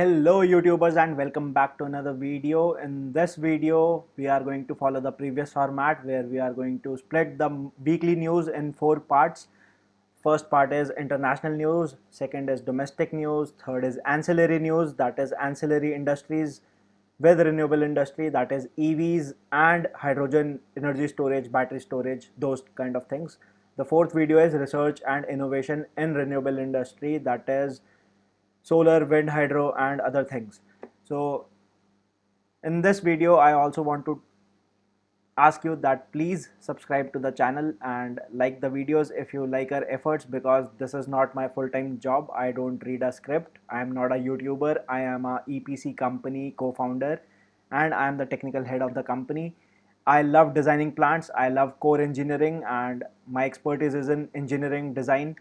Hello YouTubers and welcome back to another video. In this video we are going to follow the previous format where we are going to split the weekly news in four parts. First part is international news, second is domestic news, third is ancillary news, that is ancillary industries with renewable industry, that is EVs and hydrogen energy storage, battery storage, those kind of things. The fourth video is research and innovation in renewable industry, that is solar, wind, hydro and other things. So in this video I also want to ask you that please subscribe to the channel and like the videos if you like our efforts, because this is not my full-time job. I don't read a script. I am not a YouTuber. I am a EPC company co-founder and I am the technical head of the company. I love designing plants. I love core engineering and my expertise is in engineering, design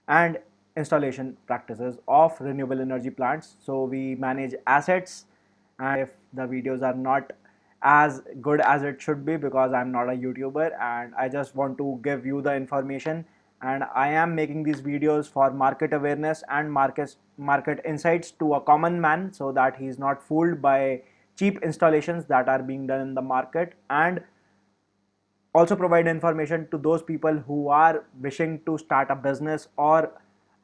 and installation practices of renewable energy plants. So we manage assets, and if the videos are not as good as it should be, because I'm not a YouTuber and I just want to give you the information, and I am making these videos for market awareness and market insights to a common man, so that he's not fooled by cheap installations that are being done in the market, and also provide information to those people who are wishing to start a business or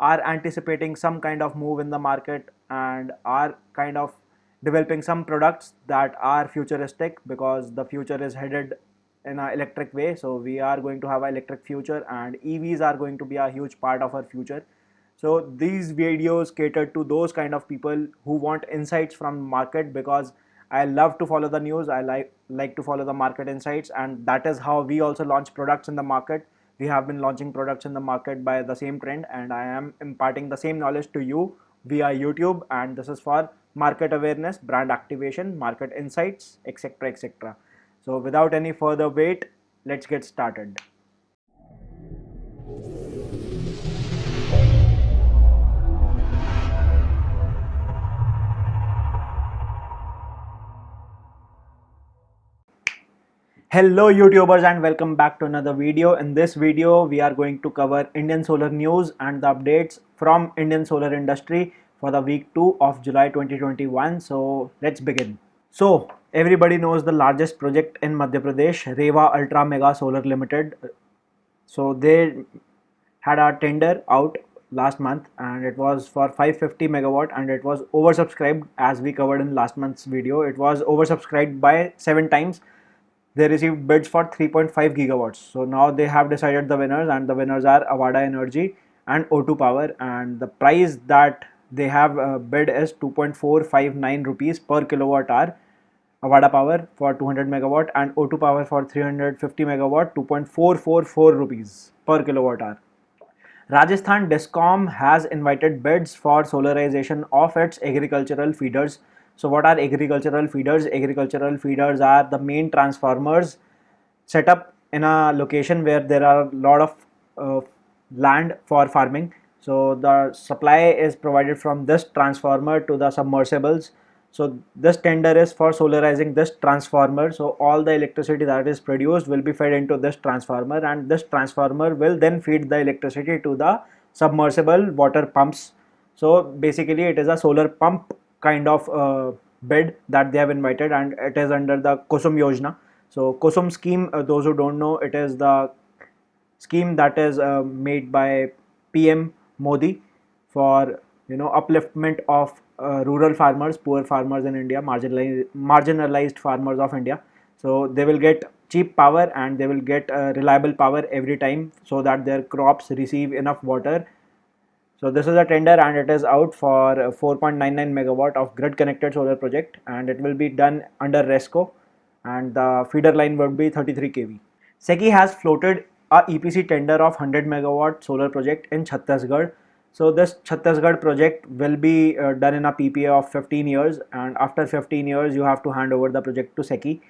are anticipating some kind of move in the market and are kind of developing some products that are futuristic, because the future is headed in an electric way. So we are going to have an electric future and EVs are going to be a huge part of our future. So these videos cater to those kind of people who want insights from market, because I love to follow the news. I like to follow the market insights, and that is how we also launch products in the market. We have been launching products in the market by the same trend, and I am imparting the same knowledge to you via YouTube, and this is for market awareness, brand activation, market insights, etc, etc. So without any further wait, let's get started. Hello YouTubers and welcome back to another video. In this video we are going to cover Indian solar news and the updates from Indian solar industry for the week 2 of July 2021. So let's begin. So everybody knows the largest project in Madhya Pradesh, Rewa Ultra Mega Solar Limited. So they had a tender out last month and it was for 550 megawatt, and it was oversubscribed. As we covered in last month's video, it was oversubscribed by 7 times. They received bids for 3.5 gigawatts. So now they have decided the winners, and the winners are Avada Energy and O2 Power, and the price that they have bid is 2.459 rupees per kilowatt hour. Avada Power for 200 megawatt and O2 Power for 350 megawatt, 2.444 rupees per kilowatt hour. Rajasthan Discom has invited bids for solarization of its agricultural feeders. So what are agricultural feeders? Agricultural feeders are the main transformers set up in a location where there are a lot of land for farming. So the supply is provided from this transformer to the submersibles. So this tender is for solarizing this transformer. So all the electricity that is produced will be fed into this transformer, and this transformer will then feed the electricity to the submersible water pumps. So basically it is a solar pump kind of bid that they have invited, and it is under the Kusum Yojana. So Kusum scheme, those who don't know, it is the scheme that is made by PM Modi for upliftment of rural farmers, poor farmers in India, marginalized farmers of India. So they will get cheap power and they will get reliable power every time, so that their crops receive enough water. So this is a tender and it is out for 4.99 megawatt of grid connected solar project, and it will be done under RESCO, and the feeder line would be 33 kV. SECI has floated a EPC tender of 100 megawatt solar project in Chhattisgarh. So this Chhattisgarh project will be done in a PPA of 15 years, and after 15 years you have to hand over the project to SECI,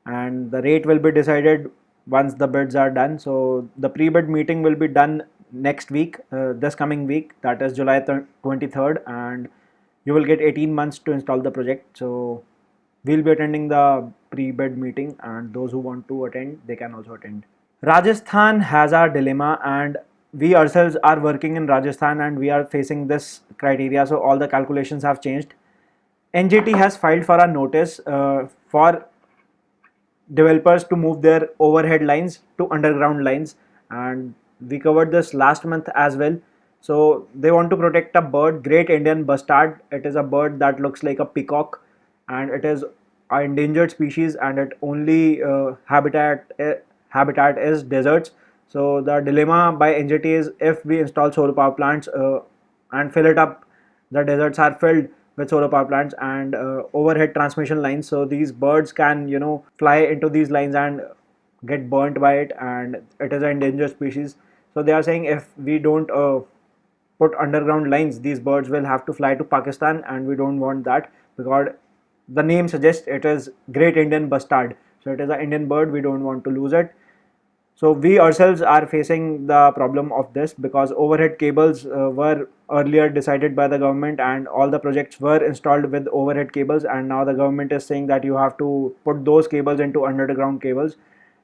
and the rate will be decided once the bids are done. So the pre-bid meeting will be done next week, this coming week, that is July 23rd, and you will get 18 months to install the project. So we'll be attending the pre-bid meeting, and those who want to attend, they can also attend. Rajasthan has a dilemma, and we ourselves are working in Rajasthan and we are facing this criteria. So all the calculations have changed. NGT has filed for a notice for developers to move their overhead lines to underground lines, and we covered this last month as well. So they want to protect a bird, great Indian bustard. It is a bird that looks like a peacock, and it is an endangered species, and it only habitat is deserts. So the dilemma by NGT is, if we install solar power plants and fill it up, the deserts are filled with solar power plants and overhead transmission lines, so these birds can fly into these lines and get burnt by it, and it is an endangered species. So they are saying, if we don't put underground lines, these birds will have to fly to Pakistan, and we don't want that, because the name suggests it is great Indian bustard, so it is an Indian bird, we don't want to lose it. So we ourselves are facing the problem of this, because overhead cables were earlier decided by the government, and all the projects were installed with overhead cables, and now the government is saying that you have to put those cables into underground cables,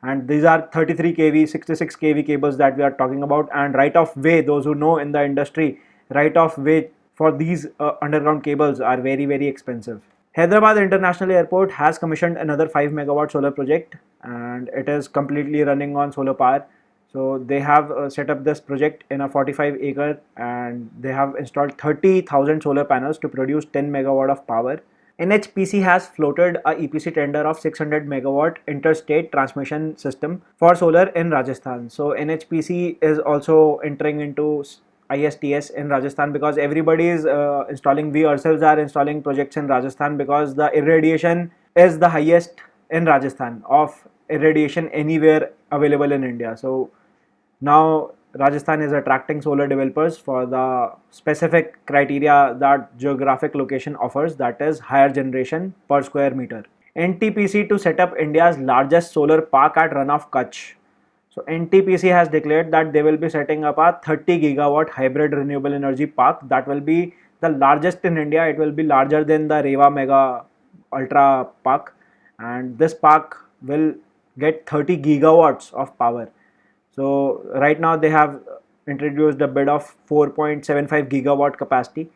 and these are 33 kV 66 kV cables that we are talking about. And right of way, those who know in the industry, right of way for these underground cables are very, very expensive. Hyderabad International Airport has commissioned another 5 megawatt solar project, and it is completely running on solar power. So they have set up this project in a 45 acre, and they have installed 30,000 solar panels to produce 10 megawatt of power. NHPC has floated a EPC tender of 600 megawatt interstate transmission system for solar in Rajasthan. So NHPC is also entering into ISTS in Rajasthan, because everybody is installing. We ourselves are installing projects in Rajasthan, because the irradiation is the highest in Rajasthan of irradiation anywhere available in India. So now Rajasthan is attracting solar developers for the specific criteria that geographic location offers, that is higher generation per square meter. NTPC to set up India's largest solar park at Run of Kutch. So NTPC has declared that they will be setting up a 30 gigawatt hybrid renewable energy park that will be the largest in India. It will be larger than the Reva Mega Ultra Park, and this park will get 30 gigawatts of power. So right now they have introduced a bid of 4.75 gigawatt capacity,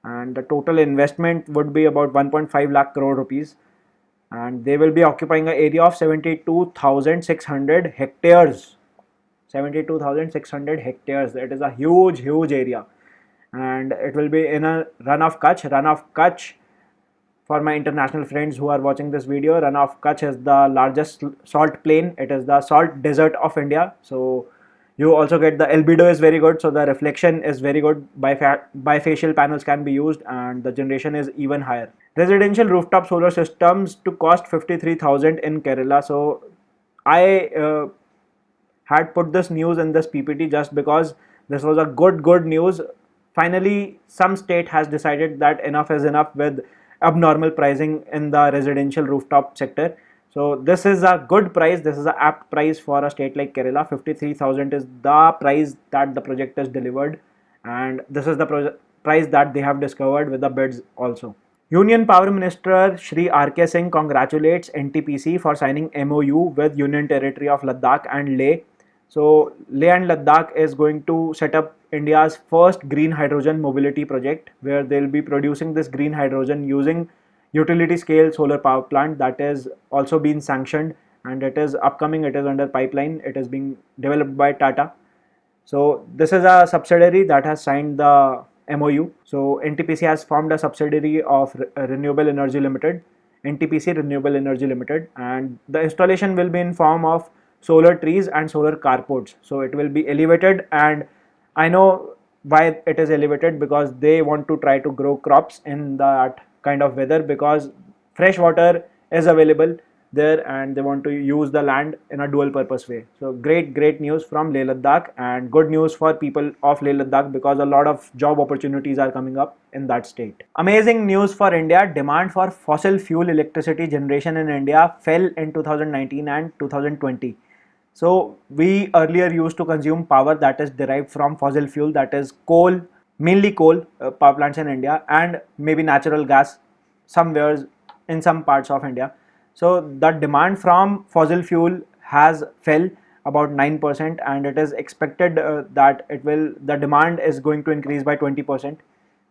and the total investment would be about 1.5 lakh crore rupees, and they will be occupying an area of 72,600 hectares. 72,600 hectares. It is a huge area, and it will be in a Run of Kutch. Run of Kutch, for my international friends who are watching this video, Run of Kutch is the largest salt plain. It is the salt desert of India. So you also get the albedo is very good, so the reflection is very good. Bifacial panels can be used, and the generation is even higher. Residential rooftop solar systems to cost 53,000 in Kerala. So I had put this news in this PPT just because this was a good news. Finally, some state has decided that enough is enough with abnormal pricing in the residential rooftop sector. So this is a good price. This is an apt price for a state like Kerala. 53,000 is the price that the project is delivered, and this is the price that they have discovered with the bids also. Union Power Minister Shri R.K. Singh congratulates NTPC for signing MOU with Union Territory of Ladakh and Leh. So Leh and Ladakh is going to set up India's first green hydrogen mobility project, where they'll be producing this green hydrogen using utility scale solar power plant that is also been sanctioned, and it is upcoming. It is under pipeline. It is being developed by Tata. So this is a subsidiary that has signed the MOU. So NTPC has formed a subsidiary of Renewable Energy Limited, NTPC Renewable Energy Limited, and the installation will be in form of solar trees and solar carports. So it will be elevated, and I know why it is elevated, because they want to try to grow crops in that kind of weather, because fresh water is available there, and they want to use the land in a dual purpose way. So great news from Leh Ladakh, and good news for people of Leh Ladakh, because a lot of job opportunities are coming up in that state. Amazing news for India. Demand for fossil fuel electricity generation in India fell in 2019 and 2020. So we earlier used to consume power that is derived from fossil fuel, that is coal, mainly coal power plants in India, and maybe natural gas somewhere in some parts of India. So the demand from fossil fuel has fell about 9%, and it is expected that the demand is going to increase by 20%.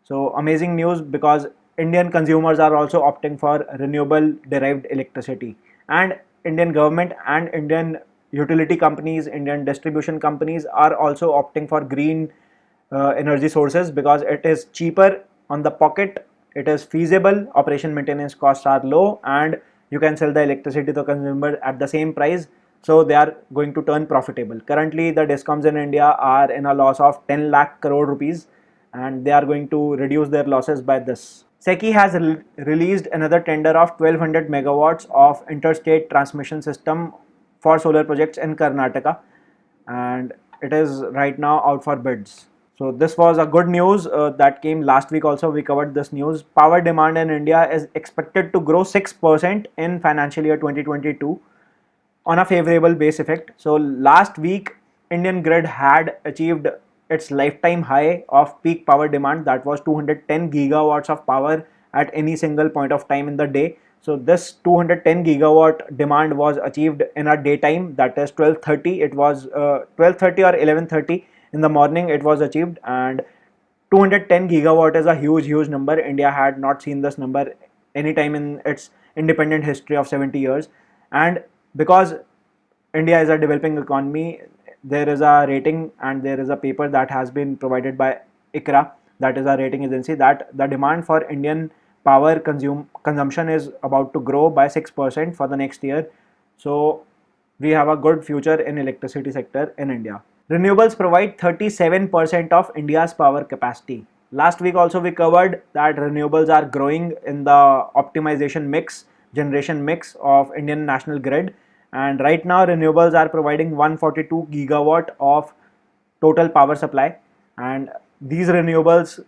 So amazing news, because Indian consumers are also opting for renewable derived electricity, and Indian government and Indian utility companies, Indian distribution companies are also opting for green energy sources because it is cheaper on the pocket, it is feasible, operation maintenance costs are low, and you can sell the electricity to the consumer at the same price, so they are going to turn profitable. Currently the discoms in India are in a loss of 10 lakh crore rupees, and they are going to reduce their losses by this. SECI has released another tender of 1200 megawatts of interstate transmission system for solar projects in Karnataka, and it is right now out for bids. So this was a good news that came last week. Also, we covered this news. Power demand in India is expected to grow 6% in financial year 2022 on a favorable base effect. So last week, Indian grid had achieved its lifetime high of peak power demand, that was 210 gigawatts of power at any single point of time in the day. So this 210 gigawatt demand was achieved in a daytime, that is 12:30. It was 12:30 or 11:30 in the morning it was achieved, and 210 gigawatt is a huge number. India had not seen this number anytime in its independent history of 70 years. And because India is a developing economy, there is a rating and there is a paper that has been provided by ICRA, that is a rating agency, that the demand for Indian power consumption is about to grow by 6% for the next year. So we have a good future in electricity sector in India. Renewables provide 37% of India's power capacity. Last week also we covered that renewables are growing in the optimization mix, generation mix of Indian national grid, and right now renewables are providing 142 gigawatt of total power supply, and these renewables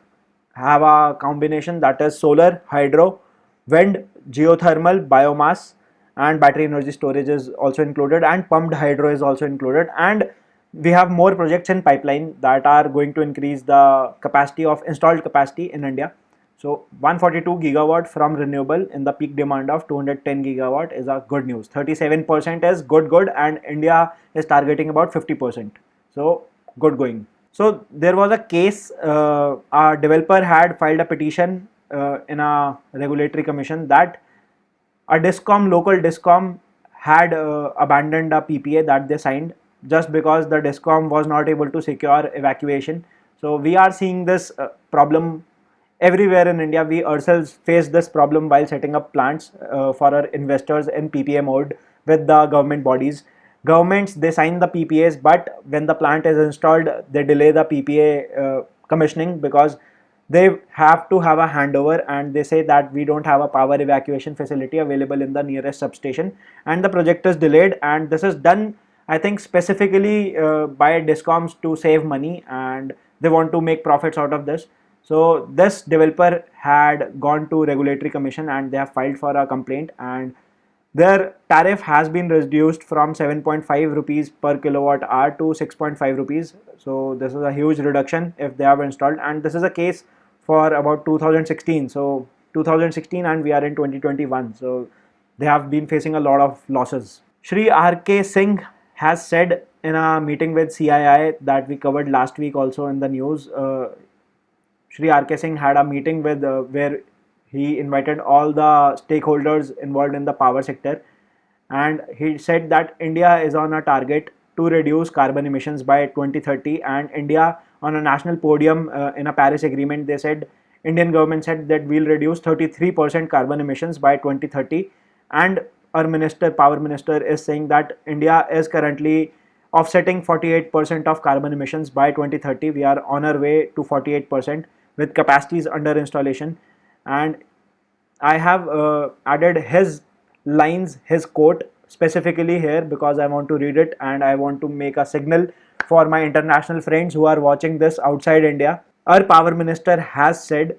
have a combination, that is solar, hydro, wind, geothermal, biomass, and battery energy storage is also included, and pumped hydro is also included. And we have more projects in pipeline that are going to increase the capacity of installed capacity in India. So 142 gigawatt from renewable in the peak demand of 210 gigawatt is a good news. 37% is good, and India is targeting about 50%. So good going. So there was a case, a developer had filed a petition in a regulatory commission that a discom, local discom, had abandoned a PPA that they signed just because the discom was not able to secure evacuation. So we are seeing this problem everywhere in India. We ourselves face this problem while setting up plants for our investors in PPA mode with the government bodies. Governments, they sign the PPAs, but when the plant is installed, they delay the PPA commissioning because they have to have a handover, and they say that we don't have a power evacuation facility available in the nearest substation, and the project is delayed. And this is done, I think, specifically by discoms to save money, and they want to make profits out of this. So this developer had gone to regulatory commission and they have filed for a complaint, and their tariff has been reduced from 7.5 rupees per kilowatt hour to 6.5 rupees. So this is a huge reduction if they have installed, and this is a case for about 2016. So 2016 and we are in 2021. So they have been facing a lot of losses. Shri R.K. Singh has said in a meeting with CII that we covered last week also in the news. Shri R.K. Singh had a meeting with where he invited all the stakeholders involved in the power sector, and he said that India is on a target to reduce carbon emissions by 2030, and India on a national podium in a Paris agreement, they said, Indian government said that we'll reduce 33% carbon emissions by 2030, and our minister, power minister, is saying that India is currently offsetting 48% of carbon emissions by 2030. We are on our way to 48% with capacities under installation. And I have added his lines, his quote specifically here because I want to read it and I want to make a signal for my international friends who are watching this outside India. Our power minister has said,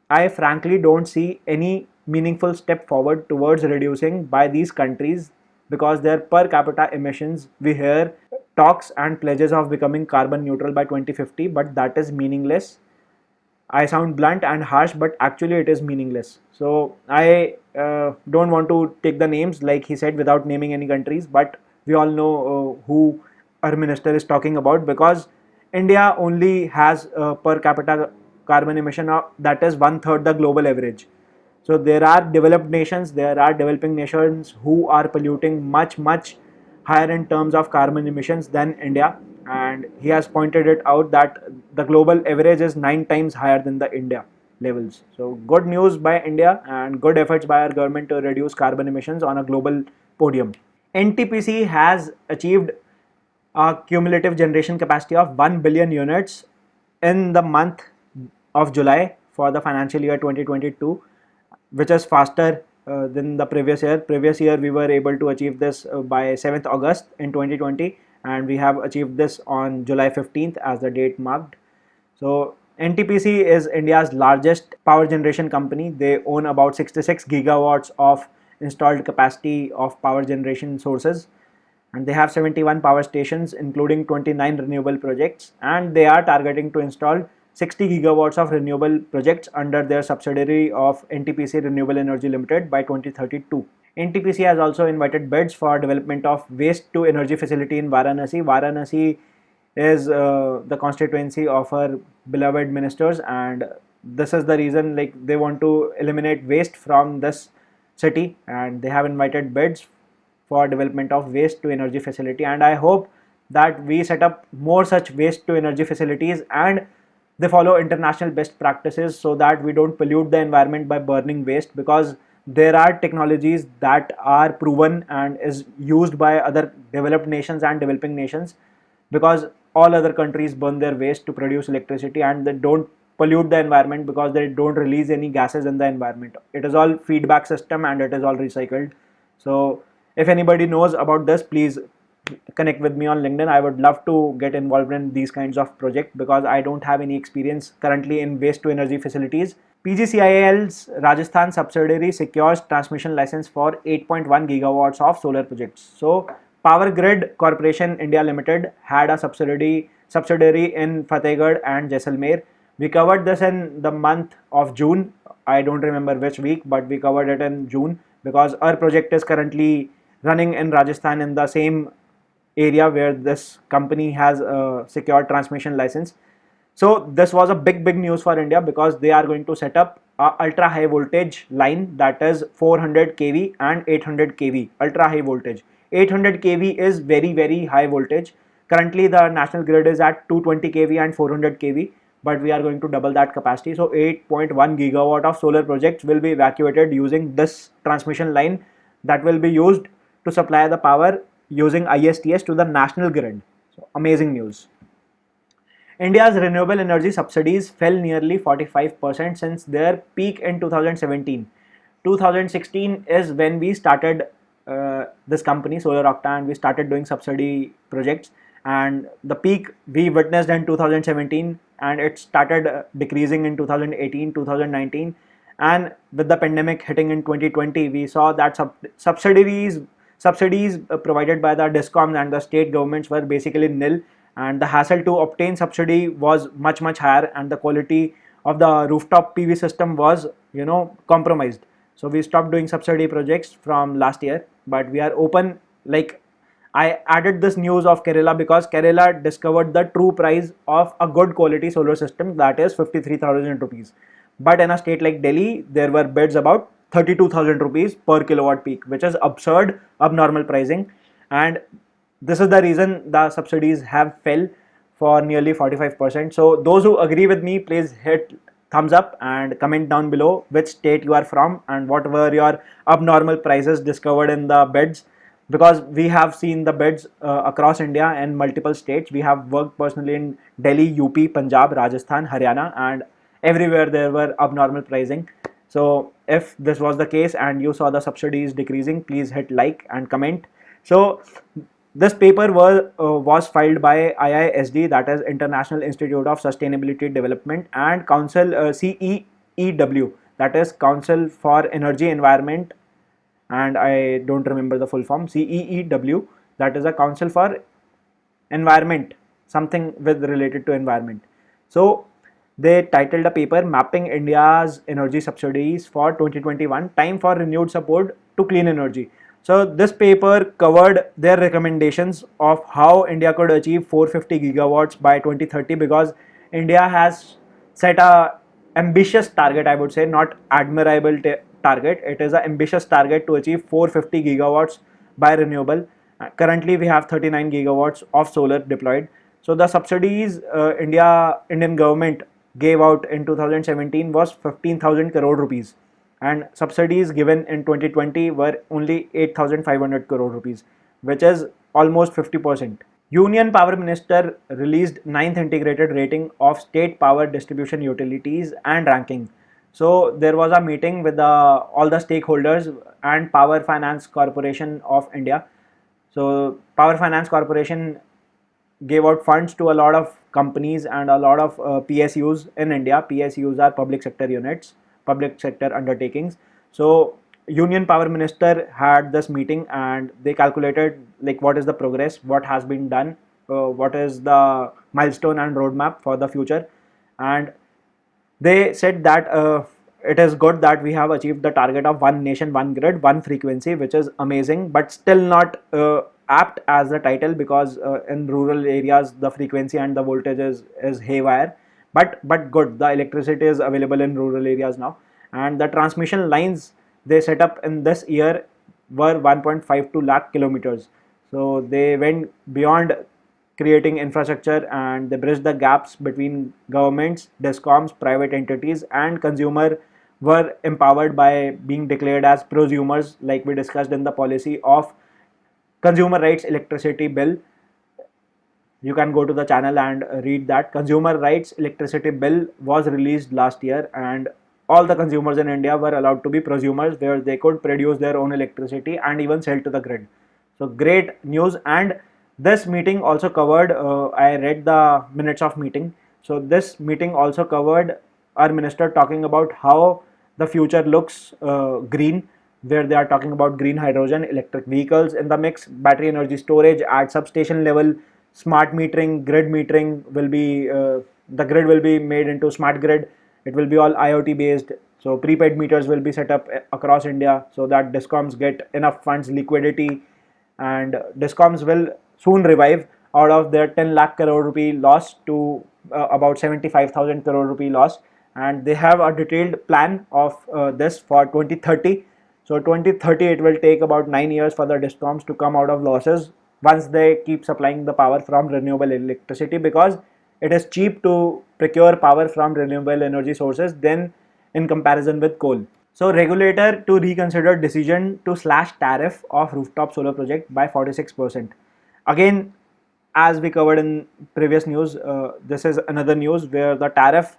I frankly don't see any meaningful step forward towards reducing by these countries because their per capita emissions, we hear talks and pledges of becoming carbon neutral by 2050, but that is meaningless. I sound blunt and harsh, but actually it is meaningless. So I don't want to take the names like he said without naming any countries, but we all know who our minister is talking about, because India only has per capita carbon emission that is one third the global average. So there are developed nations, there are developing nations who are polluting much higher in terms of carbon emissions than India, and he has pointed it out that the global average is 9 times higher than the India levels. So good news by India and good efforts by our government to reduce carbon emissions on a global podium. NTPC has achieved a cumulative generation capacity of 1 billion units in the month of July for the financial year 2022, which is faster than the previous year. Previous year we were able to achieve this by 7th August in 2020, and we have achieved this on July 15th as the date marked. So NTPC is India's largest power generation company. They own about 66 gigawatts of installed capacity of power generation sources, and they have 71 power stations including 29 renewable projects, and they are targeting to install 60 gigawatts of renewable projects under their subsidiary of NTPC Renewable Energy Limited by 2032. NTPC has also invited bids for development of waste to energy facility in Varanasi. Varanasi is the constituency of our beloved ministers, and this is the reason, like, they want to eliminate waste from this city, and they have invited bids for development of waste to energy facility. And I hope that we set up more such waste to energy facilities and they follow international best practices so that we don't pollute the environment by burning waste, because there are technologies that are proven and is used by other developed nations and developing nations, because all other countries burn their waste to produce electricity and they don't pollute the environment because they don't release any gases in the environment. It is all feedback system and it is all recycled. So if anybody knows about this, please connect with me on LinkedIn. I would love to get involved in these kinds of projects because I don't have any experience currently in waste to energy facilities. PGCIL's Rajasthan subsidiary secures transmission license for 8.1 gigawatts of solar projects. So Power Grid Corporation India Limited had a subsidiary in Fatehgarh and Jaisalmer. We covered this in the month of June. I don't remember which week, but we covered it in June because our project is currently running in Rajasthan in the same area where this company has a secured transmission license. So this was a big news for India because they are going to set up a ultra high voltage line that is 400 kV and 800 kV ultra high voltage. 800 kV is very high voltage. Currently the national grid is at 220 kV and 400 kV, but we are going to double that capacity. So 8.1 gigawatt of solar projects will be evacuated using this transmission line that will be used to supply the power using ISTS to the national grid. So amazing news. India's renewable energy subsidies fell nearly 45% since their peak in 2017. 2016 is when we started this company Solar Octa, and we started doing subsidy projects, and the peak we witnessed in 2017 and it started decreasing in 2018, 2019, and with the pandemic hitting in 2020 we saw that subsidies provided by the DISCOMs and the state governments were basically nil, and the hassle to obtain subsidy was much higher, and the quality of the rooftop PV system was compromised. So we stopped doing subsidy projects from last year, but we are open. Like, I added this news of Kerala because Kerala discovered the true price of a good quality solar system, that is 53,000 rupees. But in a state like Delhi, there were bids about 32,000 rupees per kilowatt peak, which is absurd, abnormal pricing, and this is the reason the subsidies have fell for nearly 45%. So those who agree with me, please hit thumbs up and comment down below which state you are from and what were your abnormal prices discovered in the bids, because we have seen the bids across India and multiple states. We have worked personally in Delhi, UP, Punjab, Rajasthan, Haryana, and everywhere there were abnormal pricing. So if this was the case and you saw the subsidies decreasing, please hit like and comment. So this paper was filed by IISD, that is International Institute of Sustainability Development, and Council CEEW, that is Council for Energy Environment, and I don't remember the full form. CEEW, that is a Council for Environment, something with related to environment. So they titled a paper Mapping India's Energy Subsidies for 2021, Time for Renewed Support to Clean Energy. So this paper covered their recommendations of how India could achieve 450 gigawatts by 2030, because India has set a ambitious target, I would say, not admirable target. It is an ambitious target to achieve 450 gigawatts by renewable. Currently, we have 39 gigawatts of solar deployed. So the subsidies Indian government gave out in 2017 was 15,000 crore rupees, and subsidies given in 2020 were only 8,500 crore rupees, which is almost 50%. Union Power Minister released ninth integrated rating of state power distribution utilities and ranking. So there was a meeting with all the stakeholders and Power Finance Corporation of India. So Power Finance Corporation gave out funds to a lot of companies and a lot of PSUs in India. PSUs are public sector units, public sector undertakings. So Union Power Minister had this meeting and they calculated like what is the progress, what has been done, what is the milestone and roadmap for the future, and they said that it is good that we have achieved the target of one nation, one grid, one frequency, which is amazing, but still not apt as the title, because in rural areas the frequency and the voltage is haywire. But good, the electricity is available in rural areas now, and the transmission lines they set up in this year were 1.52 lakh kilometers. So they went beyond creating infrastructure and they bridge the gaps between governments, discoms, private entities, and consumer were empowered by being declared as prosumers, like we discussed in the policy of consumer rights electricity bill. You can go to the channel and read that. Consumer rights electricity bill was released last year, and all the consumers in India were allowed to be prosumers, where they could produce their own electricity and even sell to the grid. So great news. And this meeting also covered, I read the minutes of meeting. So this meeting also covered our minister talking about how the future looks green, where they are talking about green hydrogen, electric vehicles in the mix, battery energy storage at substation level, smart metering, grid metering will be, the grid will be made into smart grid. It will be all IoT based. So prepaid meters will be set up across India so that discoms get enough funds, liquidity, and discoms will soon revive out of their 10 lakh crore rupee loss to about 75,000 crore rupee loss. And they have a detailed plan of this for 2030. So 2030, it will take about 9 years for the discoms to come out of losses once they keep supplying the power from renewable electricity, because it is cheap to procure power from renewable energy sources than in comparison with coal. So regulator to reconsider decision to slash tariff of rooftop solar project by 46%. Again, as we covered in previous news, this is another news where the tariff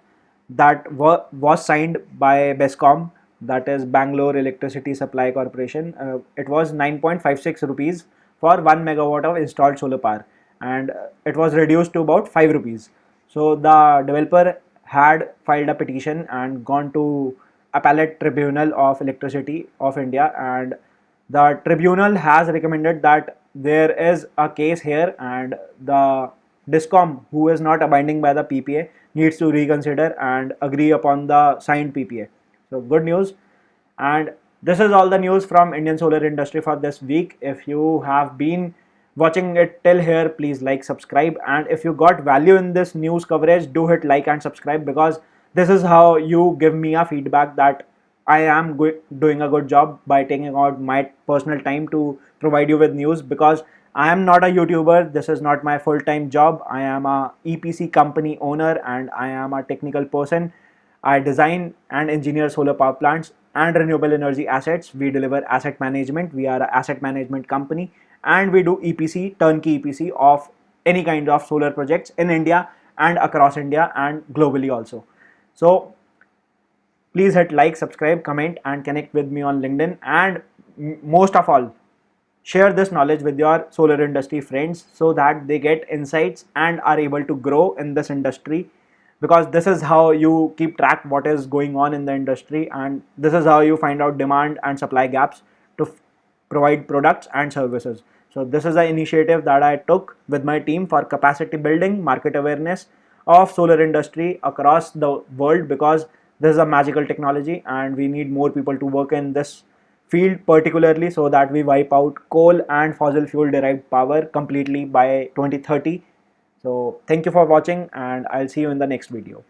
that was signed by BESCOM, that is Bangalore Electricity Supply Corporation, it was 9.56 rupees for 1 megawatt of installed solar power, and it was reduced to about 5 rupees. So the developer had filed a petition and gone to Appellate Tribunal of Electricity of India, and the tribunal has recommended that there is a case here and the discom who is not abiding by the PPA needs to reconsider and agree upon the signed PPA. So good news. And this is all the news from Indian solar industry for this week. If you have been watching it till here, please like, subscribe, and if you got value in this news coverage, do hit like and subscribe, because this is how you give me a feedback that I am doing a good job by taking out my personal time to provide you with news, because I am not a YouTuber. This is not my full-time job. I am a EPC company owner and I am a technical person. I design and engineer solar power plants and renewable energy assets. We deliver asset management. We are an asset management company, and we do EPC, turnkey EPC of any kind of solar projects in India and across India and globally also. So please hit like, subscribe, comment, and connect with me on LinkedIn. And most of all, share this knowledge with your solar industry friends so that they get insights and are able to grow in this industry, because this is how you keep track what is going on in the industry, and this is how you find out demand and supply gaps to provide products and services. So this is an initiative that I took with my team for capacity building, market awareness of solar industry across the world, because this is a magical technology and we need more people to work in this field, particularly so that we wipe out coal and fossil fuel derived power completely by 2030. So thank you for watching, and I'll see you in the next video.